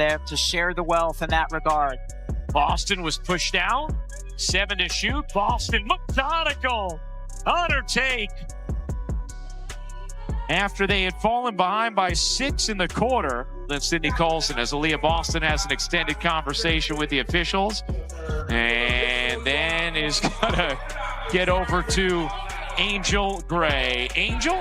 there to share the wealth in that regard. Boston was pushed down. 7 to shoot. Boston methodical. On her take. After they had fallen behind by 6 in the quarter, then Sydney Colson, as Aaliyah Boston has an extended conversation with the officials, and then is gonna get over to Angel Gray. Angel?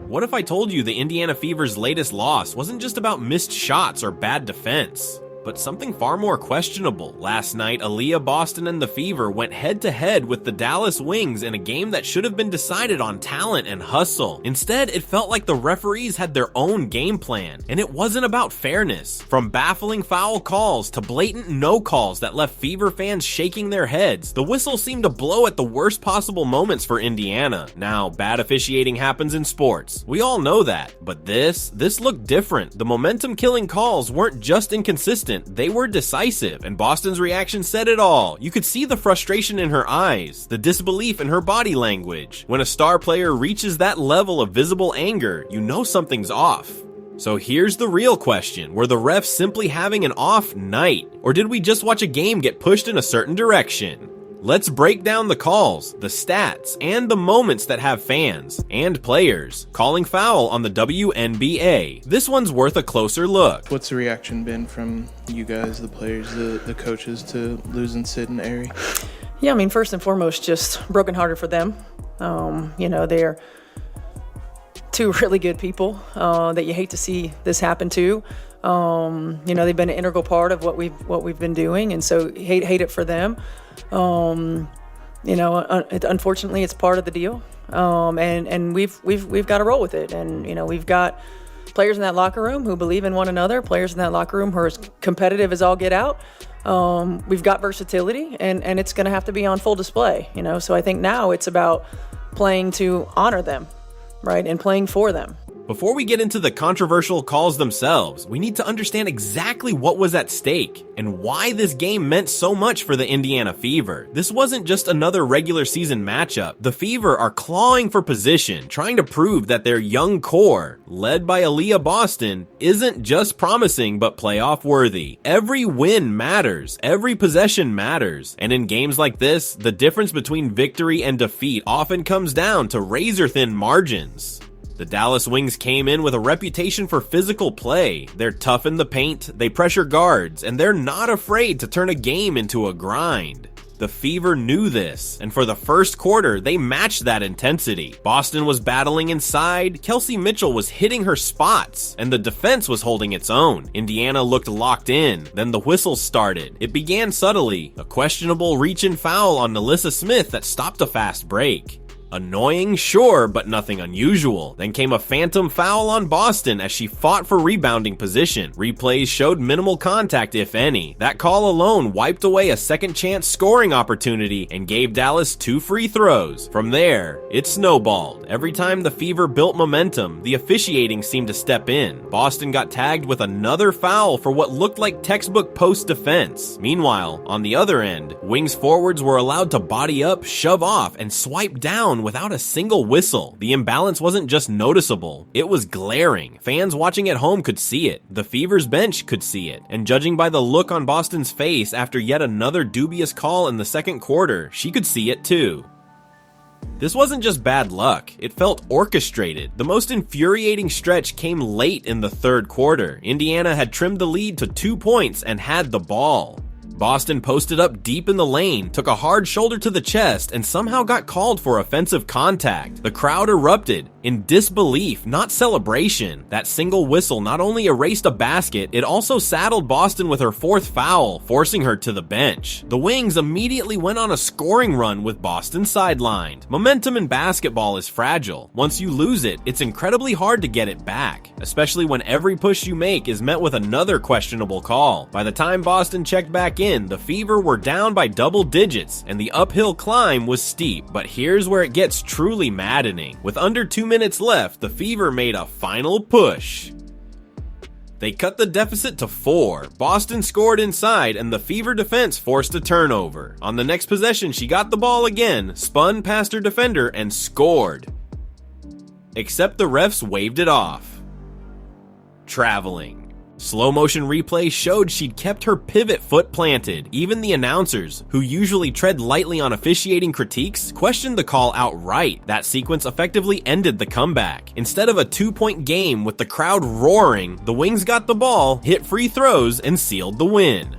What if I told you the Indiana Fever's latest loss wasn't just about missed shots or bad defense, but something far more questionable? Last night, Aaliyah Boston and the Fever went head-to-head with the Dallas Wings in a game that should have been decided on talent and hustle. Instead, it felt like the referees had their own game plan, and it wasn't about fairness. From baffling foul calls to blatant no calls that left Fever fans shaking their heads, the whistle seemed to blow at the worst possible moments for Indiana. Now, bad officiating happens in sports. We all know that. But this looked different. The momentum-killing calls weren't just inconsistent, they were decisive, and Boston's reaction said it all. You could see the frustration in her eyes, the disbelief in her body language. When a star player reaches that level of visible anger, you know something's off. So here's the real question. Were the refs simply having an off night? Or did we just watch a game get pushed in a certain direction? Let's break down the calls, the stats, and the moments that have fans and players calling foul on the WNBA. This one's worth a closer look. What's the reaction been from you guys, the players, the coaches, to losing Sid and Ari? Yeah, I mean, first and foremost, just brokenhearted for them. They're two really good people that you hate to see this happen to. They've been an integral part of what we've been doing, and so hate it for them. Unfortunately, it's part of the deal, and we've got to roll with it. And we've got players in that locker room who believe in one another, players in that locker room who are as competitive as all get out. We've got versatility, and it's going to have to be on full display. So I think now it's about playing to honor them, right, and playing for them. Before we get into the controversial calls themselves, we need to understand exactly what was at stake and why this game meant so much for the Indiana Fever. This wasn't just another regular season matchup. The Fever are clawing for position, trying to prove that their young core, led by Aaliyah Boston, isn't just promising but playoff worthy. Every win matters, every possession matters, and in games like this, the difference between victory and defeat often comes down to razor-thin margins. The Dallas Wings came in with a reputation for physical play. They're tough in the paint, they pressure guards, and they're not afraid to turn a game into a grind. The Fever knew this, and for the first quarter, they matched that intensity. Boston was battling inside, Kelsey Mitchell was hitting her spots, and the defense was holding its own. Indiana looked locked in, then the whistles started. It began subtly, a questionable reach-in foul on Nalissa Smith that stopped a fast break. Annoying, sure, but nothing unusual. Then came a phantom foul on Boston as she fought for rebounding position. Replays showed minimal contact, if any. That call alone wiped away a second chance scoring opportunity and gave Dallas 2 free throws. From there, it snowballed. Every time the Fever built momentum, the officiating seemed to step in. Boston got tagged with another foul for what looked like textbook post defense. Meanwhile, on the other end, Wings forwards were allowed to body up, shove off, and swipe down without a single whistle. The imbalance wasn't just noticeable, it was glaring. Fans watching at home could see it. The Fever's bench could see it. And judging by the look on Boston's face after yet another dubious call in the second quarter, she could see it too. This wasn't just bad luck, it felt orchestrated. The most infuriating stretch came late in the third quarter. Indiana had trimmed the lead to 2 points and had the ball. Boston posted up deep in the lane, took a hard shoulder to the chest, and somehow got called for offensive contact. The crowd erupted in disbelief, not celebration. That single whistle not only erased a basket, it also saddled Boston with her 4th foul, forcing her to the bench. The Wings immediately went on a scoring run with Boston sidelined. Momentum in basketball is fragile. Once you lose it, it's incredibly hard to get it back, especially when every push you make is met with another questionable call. By the time Boston checked back in, the Fever were down by double digits, and the uphill climb was steep. But here's where it gets truly maddening. With under 2 minutes left, the Fever made a final push. They cut the deficit to 4. Boston scored inside, and the Fever defense forced a turnover. On the next possession, she got the ball again, spun past her defender, and scored. Except the refs waved it off. Traveling. Slow motion replay showed she'd kept her pivot foot planted. Even the announcers, who usually tread lightly on officiating critiques, questioned the call outright. That sequence effectively ended the comeback. Instead of a 2-point game with the crowd roaring, the Wings got the ball, hit free throws, and sealed the win.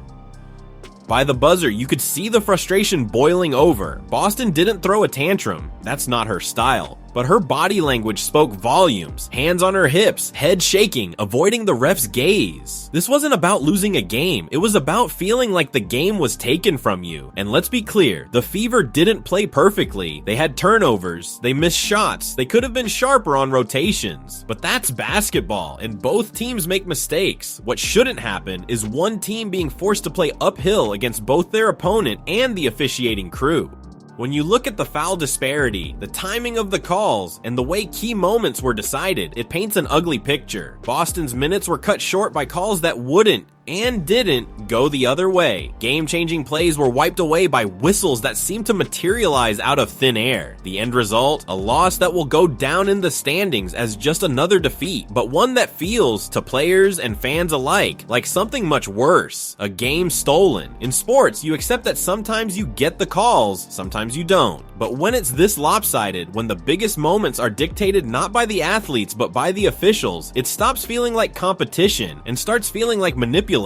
By the buzzer, you could see the frustration boiling over. Boston didn't throw a tantrum. That's not her style. But her body language spoke volumes. Hands on her hips, head shaking, avoiding the ref's gaze. This wasn't about losing a game. It was about feeling like the game was taken from you. And let's be clear, the Fever didn't play perfectly. They had turnovers, they missed shots, they could have been sharper on rotations. But that's basketball, and both teams make mistakes. What shouldn't happen is one team being forced to play uphill against both their opponent and the officiating crew. When you look at the foul disparity, the timing of the calls, and the way key moments were decided, it paints an ugly picture. Boston's minutes were cut short by calls that wouldn't and didn't go the other way. Game-changing plays were wiped away by whistles that seemed to materialize out of thin air. The end result, a loss that will go down in the standings as just another defeat, but one that feels, to players and fans alike, like something much worse. A game stolen. In sports, you accept that sometimes you get the calls, sometimes you don't. But when it's this lopsided, when the biggest moments are dictated not by the athletes but by the officials, it stops feeling like competition and starts feeling like manipulation.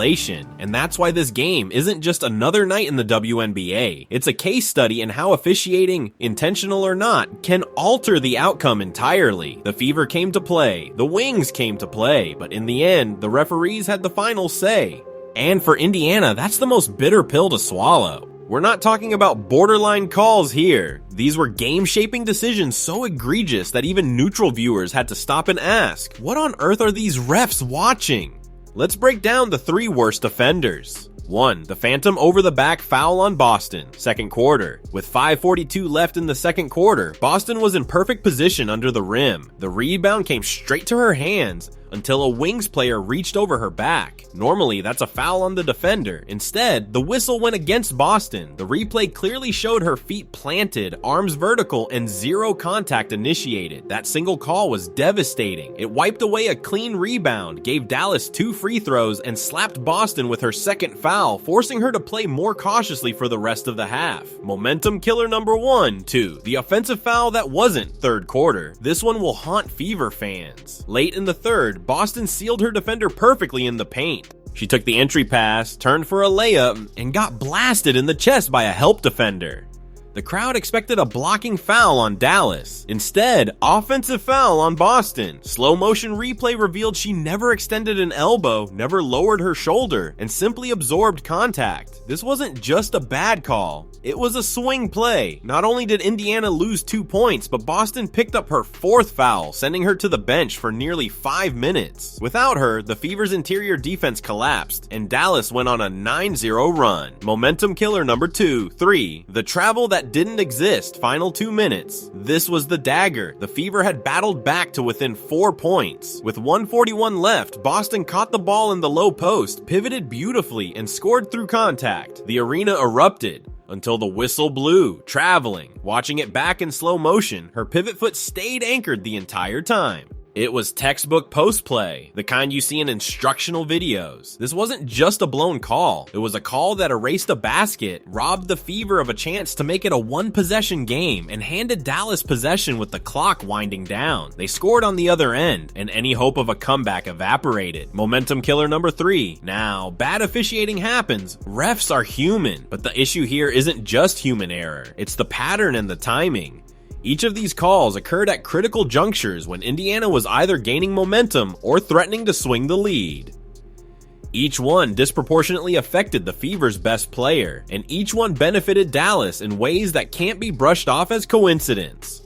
And that's why this game isn't just another night in the WNBA. It's a case study in how officiating, intentional or not, can alter the outcome entirely. The Fever came to play, the Wings came to play, but in the end, the referees had the final say. And for Indiana, that's the most bitter pill to swallow. We're not talking about borderline calls here. These were game-shaping decisions so egregious that even neutral viewers had to stop and ask, what on earth are these refs watching? Let's break down the 3 worst offenders. 1. The phantom over-the-back foul on Boston, second quarter. With 5:42 left in the second quarter, Boston was in perfect position under the rim. The rebound came straight to her hands until a Wings player reached over her back. Normally, that's a foul on the defender. Instead, the whistle went against Boston. The replay clearly showed her feet planted, arms vertical, and 0 contact initiated. That single call was devastating. It wiped away a clean rebound, gave Dallas 2 free throws, and slapped Boston with her second foul, forcing her to play more cautiously for the rest of the half. Momentum killer number 1, 2. The offensive foul that wasn't third quarter. This one will haunt Fever fans. Late in the third, Boston sealed her defender perfectly in the paint. She took the entry pass, turned for a layup, and got blasted in the chest by a help defender. The crowd expected a blocking foul on Dallas. Instead, offensive foul on Boston. Slow motion replay revealed she never extended an elbow, never lowered her shoulder, and simply absorbed contact. This wasn't just a bad call. It was a swing play. Not only did Indiana lose 2 points, but Boston picked up her 4th foul, sending her to the bench for nearly 5 minutes. Without her, the Fever's interior defense collapsed, and Dallas went on a 9-0 run. Momentum killer number 2, 3. The travel that didn't exist, final 2 minutes. This was the dagger. The Fever had battled back to within 4 points. With 1:41 left, Boston caught the ball in the low post, pivoted beautifully, and scored through contact. The arena erupted until the whistle blew, traveling. Watching it back in slow motion, her pivot foot stayed anchored the entire time. It was textbook post play, the kind you see in instructional videos. This wasn't just a blown call. It was a call that erased a basket, robbed the Fever of a chance to make it a 1-possession game, and handed Dallas possession with the clock winding down. They scored on the other end, and any hope of a comeback evaporated. Momentum killer number 3. Now, bad officiating happens. Refs are human, but the issue here isn't just human error. It's the pattern and the timing. Each of these calls occurred at critical junctures when Indiana was either gaining momentum or threatening to swing the lead. Each one disproportionately affected the Fever's best player, and each one benefited Dallas in ways that can't be brushed off as coincidence.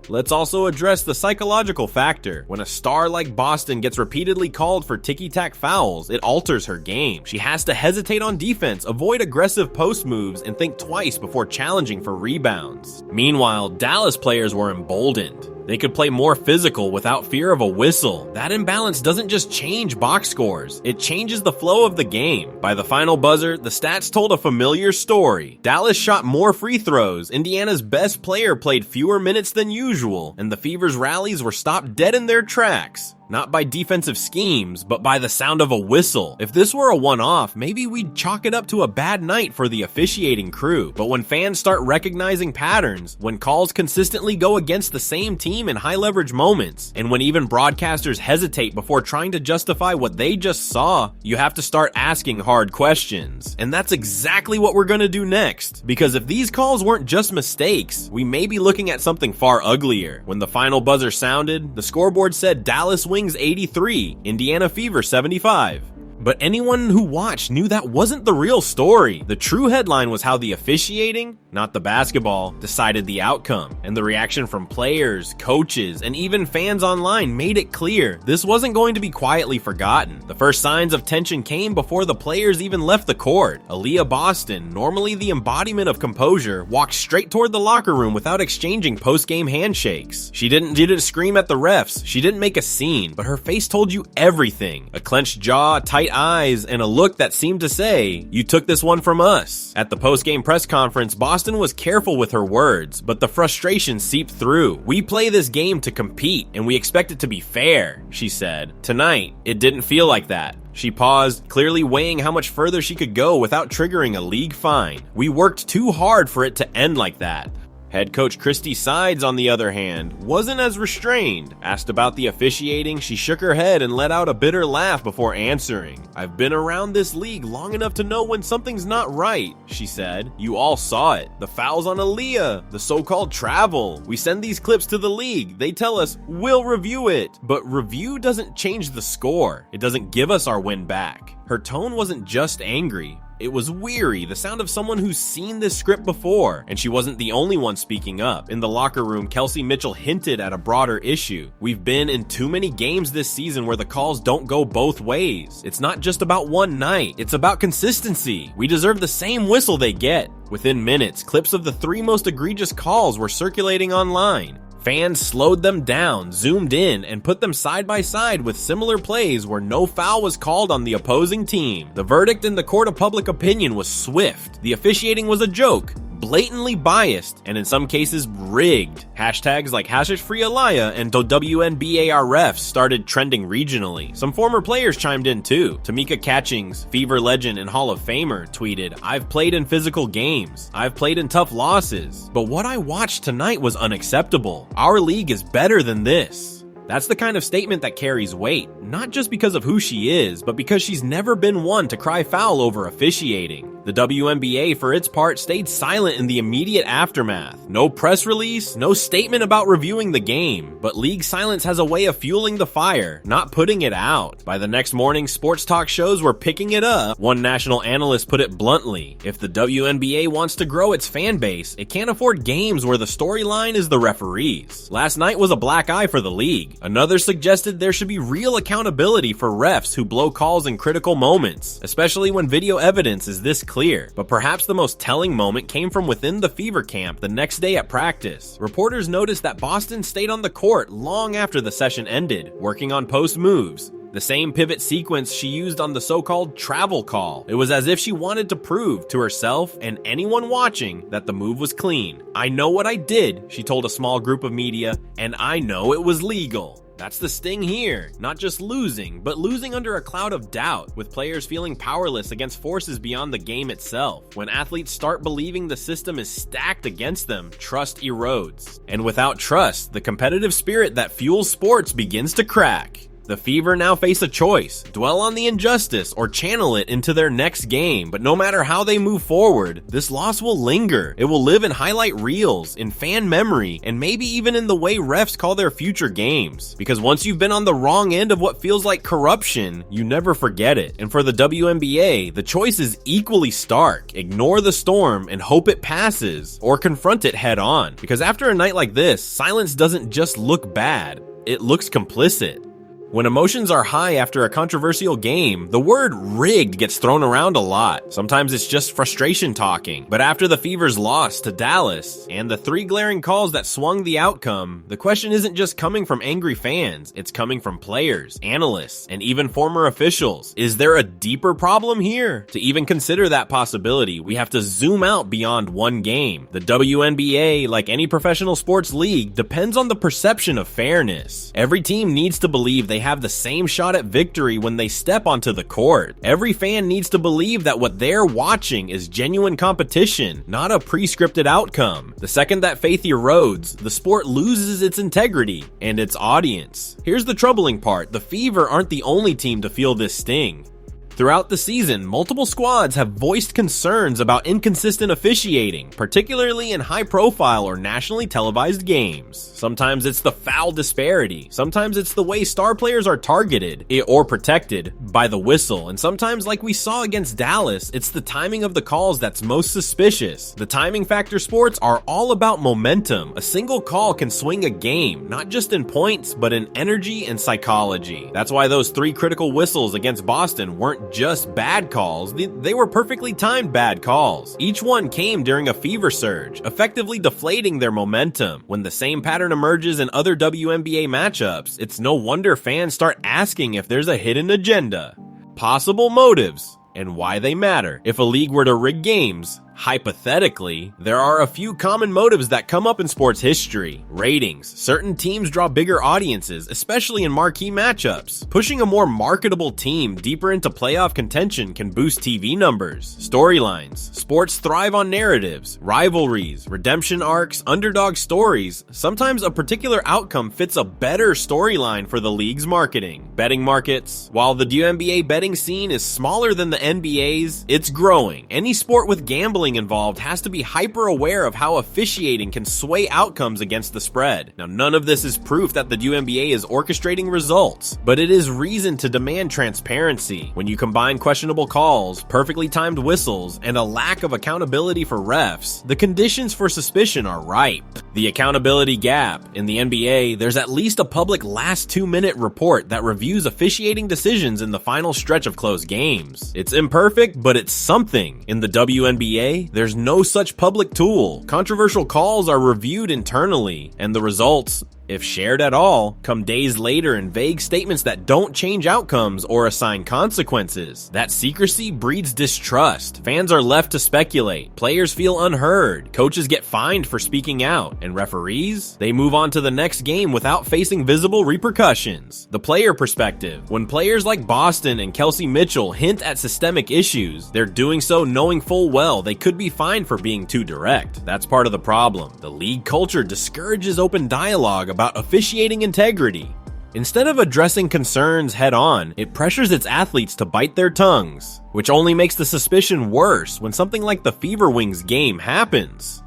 Let's also address the psychological factor. When a star like Boston gets repeatedly called for ticky-tack fouls, it alters her game. She has to hesitate on defense, avoid aggressive post moves, and think twice before challenging for rebounds. Meanwhile, Dallas players were emboldened. They could play more physical without fear of a whistle. That imbalance doesn't just change box scores, it changes the flow of the game. By the final buzzer, the stats told a familiar story. Dallas shot more free throws, Indiana's best player played fewer minutes than usual, and the Fever's rallies were stopped dead in their tracks. Not by defensive schemes, but by the sound of a whistle. If this were a one-off, maybe we'd chalk it up to a bad night for the officiating crew. But when fans start recognizing patterns, when calls consistently go against the same team in high-leverage moments, and when even broadcasters hesitate before trying to justify what they just saw, you have to start asking hard questions. And that's exactly what we're gonna do next. Because if these calls weren't just mistakes, we may be looking at something far uglier. When the final buzzer sounded, the scoreboard said Dallas Wings 83, Indiana Fever 75. But anyone who watched knew that wasn't the real story. The true headline was how the officiating, not the basketball, decided the outcome. And the reaction from players, coaches, and even fans online made it clear this wasn't going to be quietly forgotten. The first signs of tension came before the players even left the court. Aaliyah Boston, normally the embodiment of composure, walked straight toward the locker room without exchanging post-game handshakes. She didn't scream at the refs, she didn't make a scene, but her face told you everything. A clenched jaw, tight eyes, and a look that seemed to say, "You took this one from us." At the post-game press conference, Boston was careful with her words, but the frustration seeped through. "We play this game to compete, and we expect it to be fair," she said. Tonight, it didn't feel like that. She paused, clearly weighing how much further she could go without triggering a league fine. "We worked too hard for it to end like that." Head coach Christy Sides, on the other hand, wasn't as restrained. Asked about the officiating, she shook her head and let out a bitter laugh before answering. "I've been around this league long enough to know when something's not right," she said. "You all saw it. The fouls on Aaliyah, the so-called travel. We send these clips to the league. They tell us, we'll review it. But review doesn't change the score. It doesn't give us our win back." Her tone wasn't just angry. It was weary, the sound of someone who's seen this script before, and she wasn't the only one speaking up. In the locker room, Kelsey Mitchell hinted at a broader issue. "We've been in too many games this season where the calls don't go both ways. It's not just about one night, it's about consistency. We deserve the same whistle they get." Within minutes, clips of the three most egregious calls were circulating online. Fans slowed them down, zoomed in, and put them side by side with similar plays where no foul was called on the opposing team. The verdict in the court of public opinion was swift. The officiating was a joke, blatantly biased, and in some cases rigged. Hashtags like #FreeAliyah and WNBARefs started trending regionally. Some former players chimed in too. Tamika Catchings, Fever legend and Hall of Famer, tweeted, "I've played in physical games. I've played in tough losses. But what I watched tonight was unacceptable. Our league is better than this." That's the kind of statement that carries weight, not just because of who she is, but because she's never been one to cry foul over officiating. The WNBA, for its part, stayed silent in the immediate aftermath. No press release, no statement about reviewing the game, but league silence has a way of fueling the fire, not putting it out. By the next morning, sports talk shows were picking it up. One national analyst put it bluntly, if the WNBA wants to grow its fan base, it can't afford games where the storyline is the referees. Last night was a black eye for the league. Another suggested there should be real accountability for refs who blow calls in critical moments, especially when video evidence is this clear. But perhaps the most telling moment came from within the Fever camp the next day at practice. Reporters noticed that Boston stayed on the court long after the session ended, working on post moves. The same pivot sequence she used on the so-called travel call. It was as if she wanted to prove to herself and anyone watching that the move was clean. "I know what I did," she told a small group of media, "and I know it was legal." That's the sting here. Not just losing, but losing under a cloud of doubt, with players feeling powerless against forces beyond the game itself. When athletes start believing the system is stacked against them, trust erodes. And without trust, the competitive spirit that fuels sports begins to crack. The Fever now face a choice: dwell on the injustice or channel it into their next game. But no matter how they move forward, this loss will linger. It will live in highlight reels, in fan memory, and maybe even in the way refs call their future games. Because once you've been on the wrong end of what feels like corruption, you never forget it. And for the WNBA, the choice is equally stark: ignore the storm and hope it passes, or confront it head on. Because after a night like this, silence doesn't just look bad, it looks complicit. When emotions are high after a controversial game, the word rigged gets thrown around a lot. Sometimes it's just frustration talking. But after the Fever's loss to Dallas and the 3 glaring calls that swung the outcome, the question isn't just coming from angry fans, it's coming from players, analysts, and even former officials. Is there a deeper problem here? To even consider that possibility, we have to zoom out beyond one game. The WNBA, like any professional sports league, depends on the perception of fairness. Every team needs to believe they they have the same shot at victory when they step onto the court. Every fan needs to believe that what they're watching is genuine competition, not a pre-scripted outcome. The second that faith erodes, the sport loses its integrity and its audience. Here's the troubling part: the Fever aren't the only team to feel this sting. Throughout the season, multiple squads have voiced concerns about inconsistent officiating, particularly in high-profile or nationally televised games. Sometimes it's the foul disparity, sometimes it's the way star players are targeted or protected by the whistle, and sometimes, like we saw against Dallas, it's the timing of the calls that's most suspicious. The timing factor sports are all about momentum. A single call can swing a game, not just in points, but in energy and psychology. That's why those 3 critical whistles against Boston weren't just bad calls, they were perfectly timed bad calls. Each one came during a fever surge, effectively deflating their momentum. When the same pattern emerges in other WNBA matchups, it's no wonder fans start asking if there's a hidden agenda, possible motives, and why they matter. If a league were to rig games, hypothetically, there are a few common motives that come up in sports history. Ratings. Certain teams draw bigger audiences, especially in marquee matchups. Pushing a more marketable team deeper into playoff contention can boost TV numbers. Storylines. Sports thrive on narratives, rivalries, redemption arcs, underdog stories. Sometimes a particular outcome fits a better storyline for the league's marketing. Betting markets. While the WNBA betting scene is smaller than the NBA's, it's growing. Any sport with gambling involved has to be hyper aware of how officiating can sway outcomes against the spread. Now, none of this is proof that the WNBA is orchestrating results, but it is reason to demand transparency. When you combine questionable calls, perfectly timed whistles, and a lack of accountability for refs, the conditions for suspicion are ripe. The accountability gap. In the NBA, there's at least a public last 2-minute report that reviews officiating decisions in the final stretch of close games. It's imperfect, but it's something. In the WNBA, there's no such public tool. Controversial calls are reviewed internally, and the results, if shared at all, come days later in vague statements that don't change outcomes or assign consequences. That secrecy breeds distrust. Fans are left to speculate. Players feel unheard. Coaches get fined for speaking out. And referees? They move on to the next game without facing visible repercussions. The player perspective. When players like Boston and Kelsey Mitchell hint at systemic issues, they're doing so knowing full well they could be fined for being too direct. That's part of the problem. The league culture discourages open dialogue about officiating integrity. Instead of addressing concerns head-on, it pressures its athletes to bite their tongues, which only makes the suspicion worse when something like the Fever Wings game happens.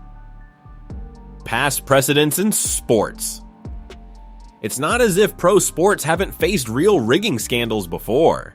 Past precedents in sports. It's not as if pro sports haven't faced real rigging scandals before.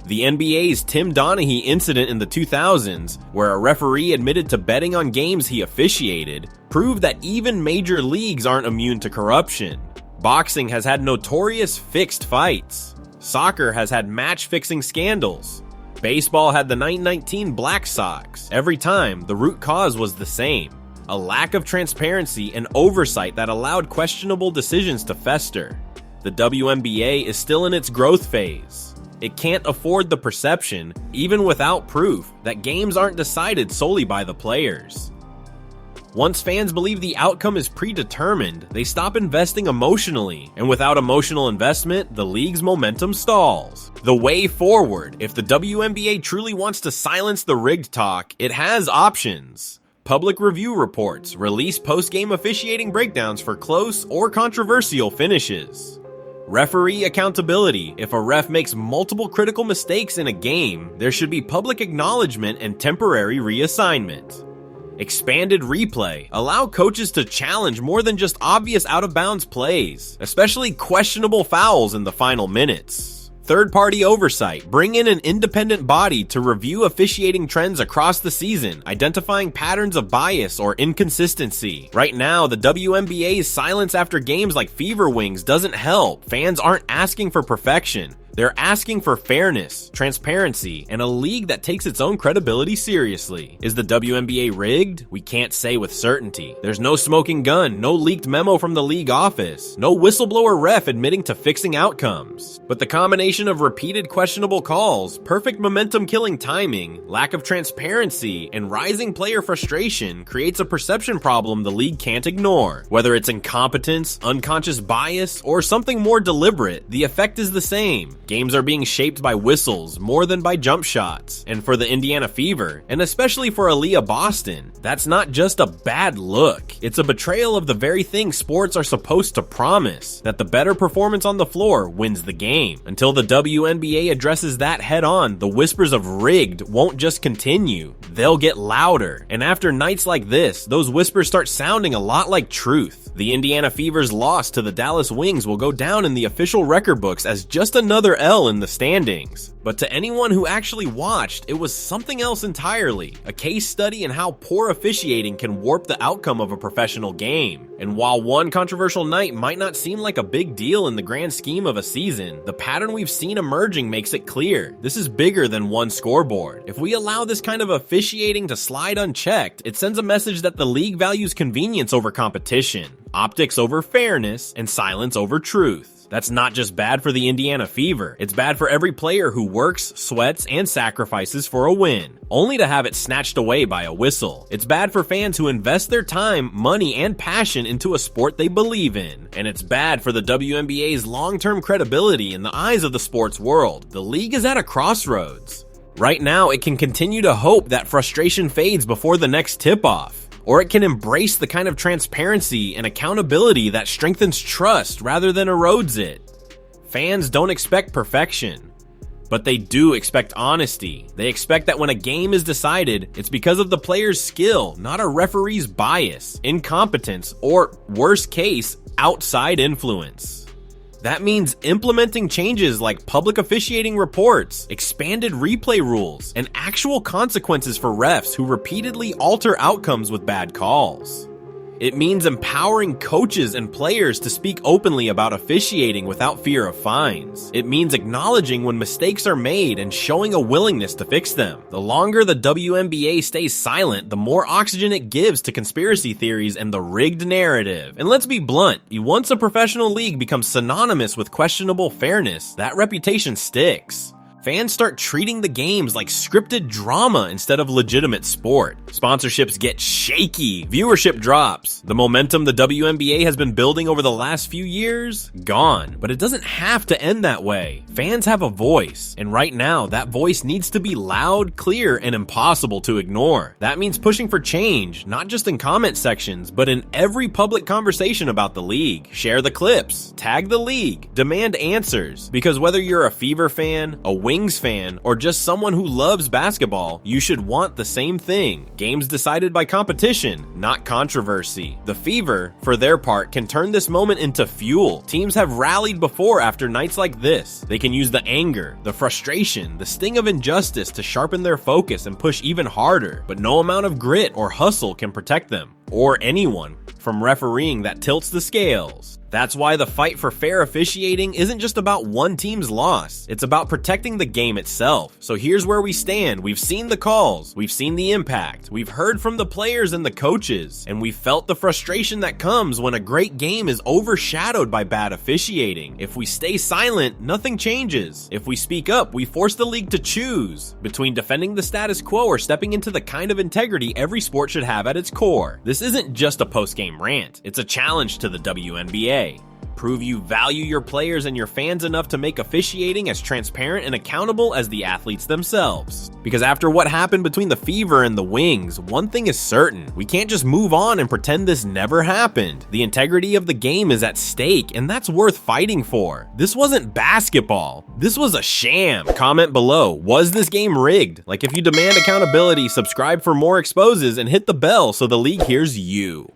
The NBA's Tim Donaghy incident in the 2000s, where a referee admitted to betting on games he officiated, proved that even major leagues aren't immune to corruption. Boxing has had notorious fixed fights. Soccer has had match-fixing scandals. Baseball had the 1919 Black Sox. Every time, the root cause was the same: a lack of transparency and oversight that allowed questionable decisions to fester. The WNBA is still in its growth phase. It can't afford the perception, even without proof, that games aren't decided solely by the players. Once fans believe the outcome is predetermined, they stop investing emotionally, and without emotional investment, the league's momentum stalls. The way forward, if the WNBA truly wants to silence the rigged talk, it has options. Public review reports release post-game officiating breakdowns for close or controversial finishes. Referee accountability. If a ref makes multiple critical mistakes in a game, there should be public acknowledgement and temporary reassignment. Expanded replay. Allow coaches to challenge more than just obvious out-of-bounds plays, especially questionable fouls in the final minutes. Third-party oversight. Bring in an independent body to review officiating trends across the season, identifying patterns of bias or inconsistency. Right now, the WNBA's silence after games like Fever Wings doesn't help. Fans aren't asking for perfection. They're asking for fairness, transparency, and a league that takes its own credibility seriously. Is the WNBA rigged? We can't say with certainty. There's no smoking gun, no leaked memo from the league office, no whistleblower ref admitting to fixing outcomes. But the combination of repeated questionable calls, perfect momentum-killing timing, lack of transparency, and rising player frustration creates a perception problem the league can't ignore. Whether it's incompetence, unconscious bias, or something more deliberate, the effect is the same. Games are being shaped by whistles more than by jump shots. And for the Indiana Fever, and especially for Aaliyah Boston, that's not just a bad look. It's a betrayal of the very thing sports are supposed to promise, that the better performance on the floor wins the game. Until the WNBA addresses that head on, the whispers of rigged won't just continue, they'll get louder. And after nights like this, those whispers start sounding a lot like truth. The Indiana Fever's loss to the Dallas Wings will go down in the official record books as just another L in the standings. But to anyone who actually watched, it was something else entirely. A case study in how poor officiating can warp the outcome of a professional game. And while one controversial night might not seem like a big deal in the grand scheme of a season, the pattern we've seen emerging makes it clear. This is bigger than one scoreboard. If we allow this kind of officiating to slide unchecked, it sends a message that the league values convenience over competition, optics over fairness, and silence over truth. That's not just bad for the Indiana Fever, it's bad for every player who works, sweats, and sacrifices for a win, only to have it snatched away by a whistle. It's bad for fans who invest their time, money, and passion into a sport they believe in. And it's bad for the WNBA's long-term credibility in the eyes of the sports world. The league is at a crossroads. Right now, it can continue to hope that frustration fades before the next tip-off. Or it can embrace the kind of transparency and accountability that strengthens trust rather than erodes it. Fans don't expect perfection, but they do expect honesty. They expect that when a game is decided, it's because of the player's skill, not a referee's bias, incompetence, or, worst case, outside influence. That means implementing changes like public officiating reports, expanded replay rules, and actual consequences for refs who repeatedly alter outcomes with bad calls. It means empowering coaches and players to speak openly about officiating without fear of fines. It means acknowledging when mistakes are made and showing a willingness to fix them. The longer the WNBA stays silent, the more oxygen it gives to conspiracy theories and the rigged narrative. And let's be blunt, once a professional league becomes synonymous with questionable fairness, that reputation sticks. Fans start treating the games like scripted drama instead of legitimate sport. Sponsorships get shaky, viewership drops. The momentum the WNBA has been building over the last few years, gone. But it doesn't have to end that way. Fans have a voice, and right now, that voice needs to be loud, clear, and impossible to ignore. That means pushing for change, not just in comment sections, but in every public conversation about the league. Share the clips, tag the league, demand answers. Because whether you're a Fever fan, a Wings fan, or just someone who loves basketball, you should want the same thing. Games decided by competition, not controversy. The Fever, for their part, can turn this moment into fuel. Teams have rallied before after nights like this. They can use the anger, the frustration, the sting of injustice to sharpen their focus and push even harder. But no amount of grit or hustle can protect them, or anyone, from refereeing that tilts the scales. That's why the fight for fair officiating isn't just about one team's loss. It's about protecting the game itself. So here's where we stand. We've seen the calls. We've seen the impact. We've heard from the players and the coaches. And we've felt the frustration that comes when a great game is overshadowed by bad officiating. If we stay silent, nothing changes. If we speak up, we force the league to choose between defending the status quo or stepping into the kind of integrity every sport should have at its core. This isn't just a post-game rant. It's a challenge to the WNBA. Prove you value your players and your fans enough to make officiating as transparent and accountable as the athletes themselves. Because after what happened between the Fever and the Wings, one thing is certain. We can't just move on and pretend this never happened. The integrity of the game is at stake, and that's worth fighting for. This wasn't basketball. This was a sham. Comment below, was this game rigged? Like, if you demand accountability, subscribe for more exposes and hit the bell so the league hears you.